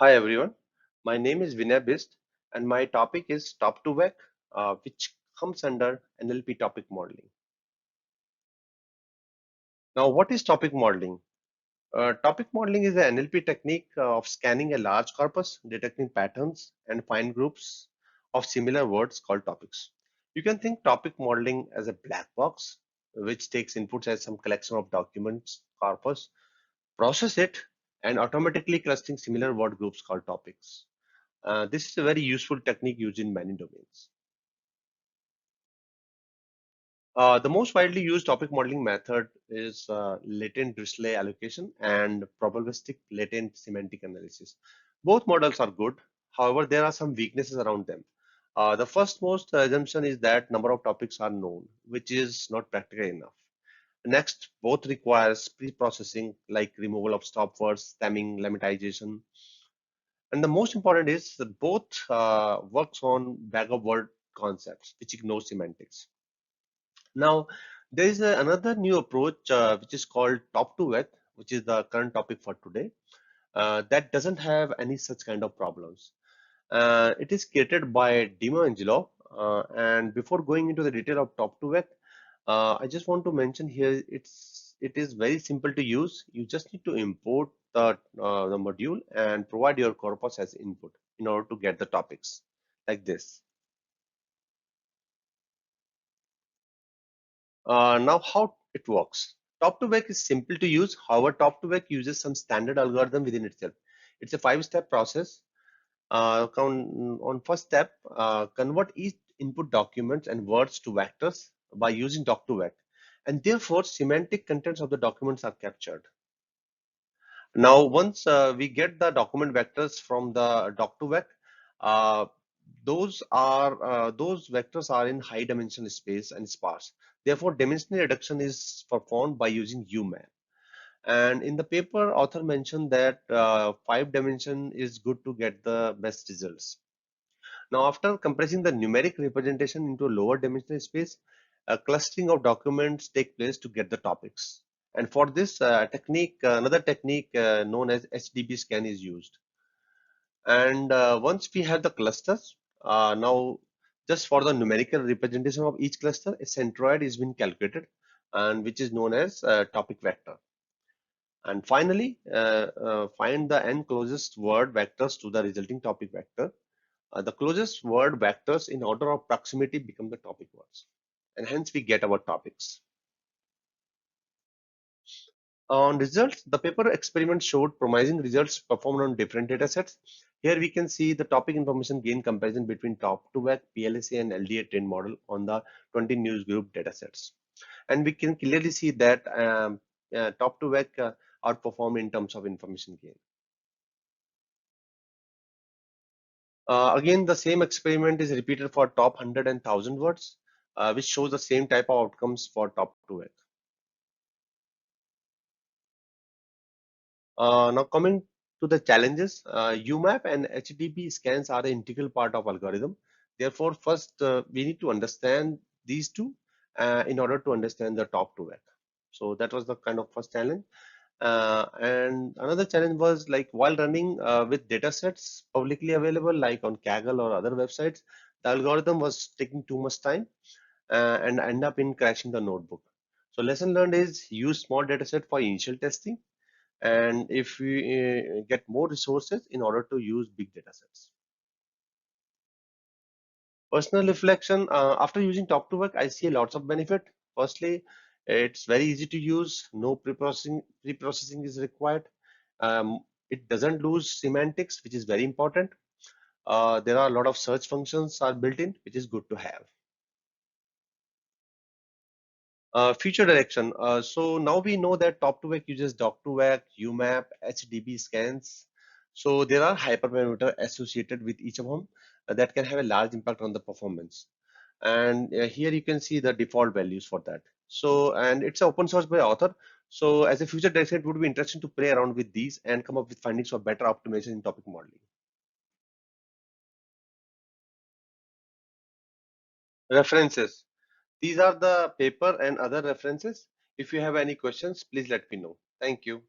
Hi everyone, my name is Vinay Bist and my topic is Top to Vec, which comes under NLP topic modeling. Now, what is topic modeling? Topic modeling is an NLP technique of scanning a large corpus, detecting patterns, and find groups of similar words called topics. You can think topic modeling as a black box, which takes inputs as some collection of documents, corpus, process it, and automatically clustering similar word groups called topics. This is a very useful technique used in many domains. The most widely used topic modeling method is latent Dirichlet allocation and probabilistic latent semantic analysis. Both models are good. However, there are some weaknesses around them. The first most assumption is that number of topics are known, which is not practical enough. Next, both requires pre-processing like removal of stop words, stemming, lemmatization. And the most important is that both works on bag of word concepts, which ignore semantics. Now, there is another new approach which is called top to vec, which is the current topic for today. That doesn't have any such kind of problems. It is created by Dimo Angelo. And before going into the detail of top to vec, I just want to mention here it is very simple to use. You just need to import the module and provide your corpus as input in order to get the topics like this. Now, how it works. Top to vec is simple to use. However, top to vec uses some standard algorithm within itself. It's a five-step process. On first step, convert each input documents and words to vectors by using doc to vec, and therefore semantic contents of the documents are captured. Now, once we get the document vectors from the doc to vec, uh, those vectors are in high dimensional space and sparse. Therefore, dimensional reduction is performed by using UMAP. And in the paper, author mentioned that 5 dimension is good to get the best results. Now, after compressing the numeric representation into a lower dimensional space, a clustering of documents take place to get the topics. And for this technique, another technique known as HDB scan is used. And once we have the clusters, now just for the numerical representation of each cluster, a centroid is being calculated, and which is known as topic vector. And finally, find the n closest word vectors to the resulting topic vector. The closest word vectors in order of proximity become the topic words, and hence we get our topics. On results, the paper experiment showed promising results performed on different data sets. Here we can see the topic information gain comparison between top to vec, PLSA, and LDA trained model on the 20 news group data sets. And we can clearly see that top to vec outperform in terms of information gain. Again, the same experiment is repeated for top 100 and 1000 words, which shows the same type of outcomes for top to vec. Now coming to the challenges, UMAP and HDB scans are an integral part of algorithm. Therefore, first we need to understand these two in order to understand the top to vec. So that was the kind of first challenge. And another challenge was like while running with data sets publicly available like on Kaggle or other websites, the algorithm was taking too much time and end up in crashing the notebook. So lesson learned is use small data set for initial testing, and if we get more resources in order to use big data sets. Personal reflection, after using top to vec, I see lots of benefit. Firstly, it's very easy to use, no pre-processing is required. It doesn't lose semantics, which is very important. There are a lot of search functions are built in, which is good to have. Future direction. So now we know that top to vec uses doc to vec, UMAP, HDB scans. So there are hyperparameter associated with each of them that can have a large impact on the performance. And here you can see the default values for that. So, and it's open source by author. So as a future direction, it would be interesting to play around with these and come up with findings for better optimization in topic modeling. References. These are the paper and other references. If you have any questions, please let me know. Thank you.